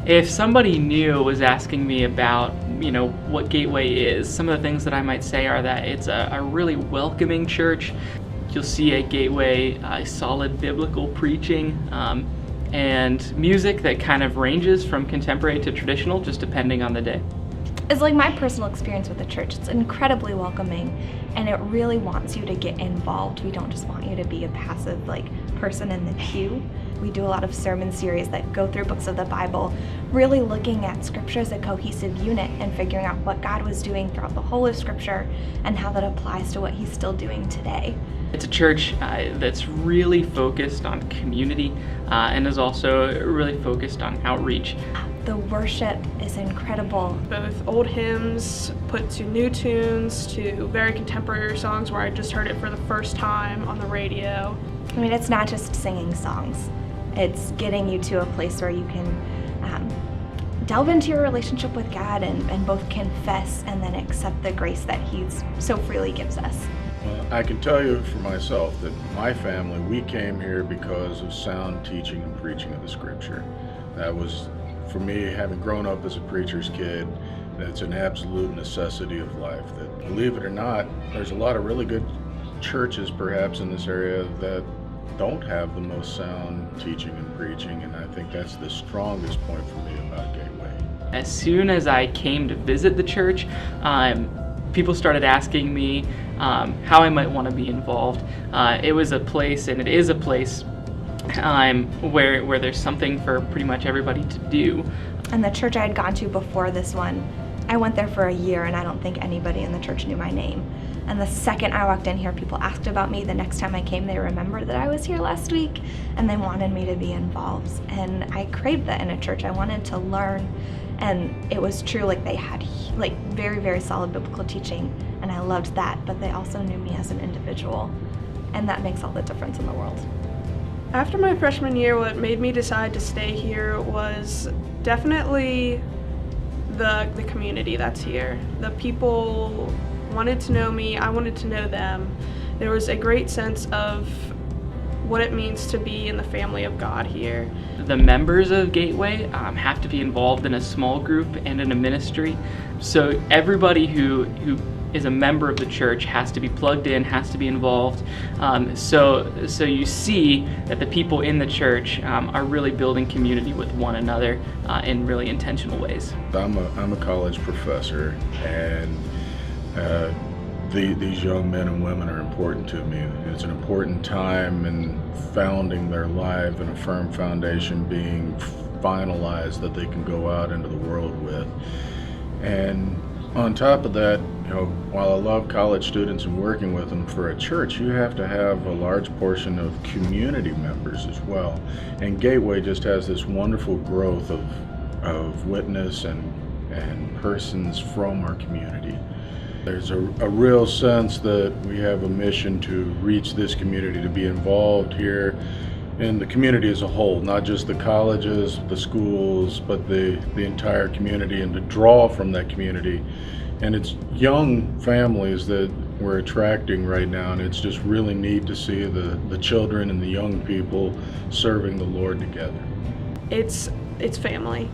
If somebody new was asking me about, what Gateway is, some of the things that I might say are that it's a really welcoming church. You'll see at Gateway solid biblical preaching and music that kind of ranges from contemporary to traditional, just depending on the day. It's like my personal experience with the church. It's incredibly welcoming, and it really wants you to get involved. We don't just want you to be a passive person in the pew. We do a lot of sermon series that go through books of the Bible, really looking at Scripture as a cohesive unit and figuring out what God was doing throughout the whole of Scripture and how that applies to what He's still doing today. It's a church that's really focused on community and is also really focused on outreach. The worship is incredible. Both old hymns put to new tunes to very contemporary songs where I just heard it for the first time on the radio. I mean, it's not just singing songs. It's getting you to a place where you can delve into your relationship with God and both confess and then accept the grace that He's so freely gives us. Well, I can tell you for myself that my family, we came here because of sound teaching and preaching of the Scripture. That was, for me, having grown up as a preacher's kid, that's an absolute necessity of life. That, believe it or not, there's a lot of really good churches perhaps in this area that don't have the most sound teaching and preaching, and I think that's the strongest point for me about Gateway. As soon as I came to visit the church, people started asking me how I might want to be involved. It was a place, and it is a place, where there's something for pretty much everybody to do. And the church I had gone to before this one, I went there for a year and I don't think anybody in the church knew my name. And the second I walked in here, people asked about me. The next time I came, they remembered that I was here last week and they wanted me to be involved. And I craved that in a church. I wanted to learn, and it was true, they had very, very solid biblical teaching, and I loved that, but they also knew me as an individual, and that makes all the difference in the world. After my freshman year, what made me decide to stay here was definitely the community that's here. The people wanted to know me, I wanted to know them. There was a great sense of what it means to be in the family of God here. The members of Gateway have to be involved in a small group and in a ministry. So everybody who is a member of the church has to be plugged in, has to be involved. So you see that the people in the church are really building community with one another in really intentional ways. I'm a college professor, and these young men and women are important to me. It's an important time in founding their life and a firm foundation being finalized that they can go out into the world with. And on top of that, while I love college students and working with them, for a church, you have to have a large portion of community members as well. And Gateway just has this wonderful growth of witness and persons from our community. There's a real sense that we have a mission to reach this community, to be involved here in the community as a whole, not just the colleges, the schools, but the entire community, and to draw from that community. And it's young families that we're attracting right now, and it's just really neat to see the children and the young people serving the Lord together. It's family.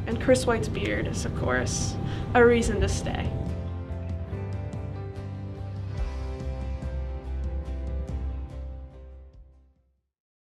And Chris White's beard is, of course, a reason to stay.